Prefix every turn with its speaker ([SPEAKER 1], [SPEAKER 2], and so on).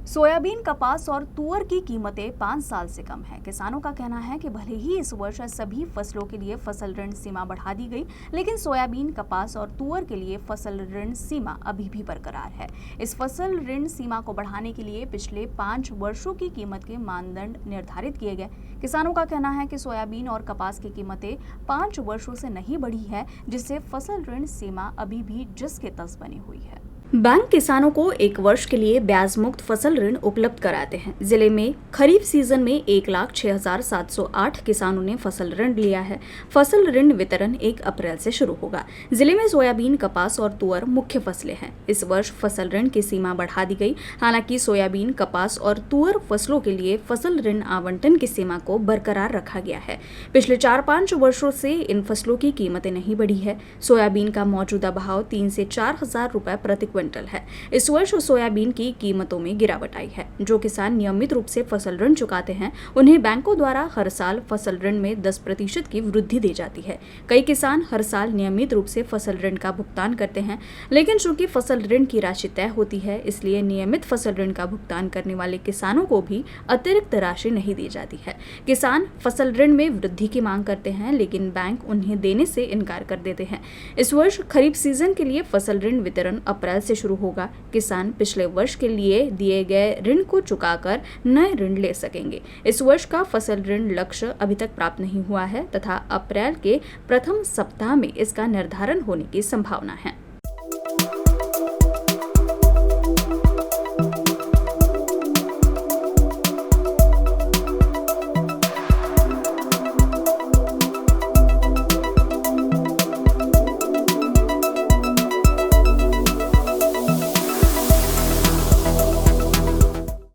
[SPEAKER 1] Soybean, कपास और तुअर की कीमतें 5 साल से कम है। किसानों का कहना है कि भले ही इस वर्ष सभी फसलों के लिए फसल ऋण सीमा बढ़ा दी गई, लेकिन सोयाबीन, कपास और तुअर के लिए फसल ऋण सीमा अभी भी बरकरार है। इस फसल ऋण सीमा को बढ़ाने के लिए पिछले 5 वर्षों की कीमत के मानदंड निर्धारित किए गए। किसानों का कहना है कि सोयाबीन और कपास की कीमतें 5 वर्षों से नहीं बढ़ी है, जिससे फसल ऋण सीमा अभी भी जस के तस बनी हुई है। बैंक किसानों को 1 वर्ष के लिए ब्याज मुक्त फसल ऋण उपलब्ध कराते हैं। जिले में खरीफ सीजन में 1,06,708 किसानों ने फसल ऋण लिया है। फसल ऋण वितरण 1 अप्रैल से शुरू होगा। जिले में सोयाबीन, कपास और तुअर मुख्य फसलें हैं। इस वर्ष फसल ऋण की सीमा बढ़ा दी गई। हालांकि सोयाबीन, कपास और तुअर फसलों के लिए फसल ऋण आवंटन की सीमा को बरकरार रखा गया है। पिछले 4-5 वर्षों से इन फसलों की कीमतें नहीं बढ़ी है। सोयाबीन का मौजूदा भाव 3 से 4 हजार रुपए प्रति क्विंटल है। इस वर्ष सोयाबीन की कीमतों में गिरावट आई है। जो किसान नियमित रूप से फसल ऋण चुकाते हैं, उन्हें बैंकों द्वारा हर साल फसल ऋण में 10% की वृद्धि दी जाती है। कई किसान हर साल नियमित रूप से फसल ऋण का भुगतान करते हैं, लेकिन चूंकि फसल ऋण की राशि तय होती है, इसलिए नियमित फसल ऋण का भुगतान करने वाले किसानों को भी अतिरिक्त राशि नहीं दी जाती है। किसान फसल ऋण में वृद्धि की मांग करते हैं, लेकिन बैंक उन्हें देने से इनकार कर देते हैं। इस वर्ष खरीफ सीजन के लिए फसल ऋण वितरण अप्रैल से शुरू होगा। किसान पिछले वर्ष के लिए दिए गए ऋण को चुकाकर नए ऋण ले सकेंगे। इस वर्ष का फसल ऋण लक्ष्य अभी तक प्राप्त नहीं हुआ है तथा अप्रैल के प्रथम सप्ताह में इसका निर्धारण होने की संभावना है।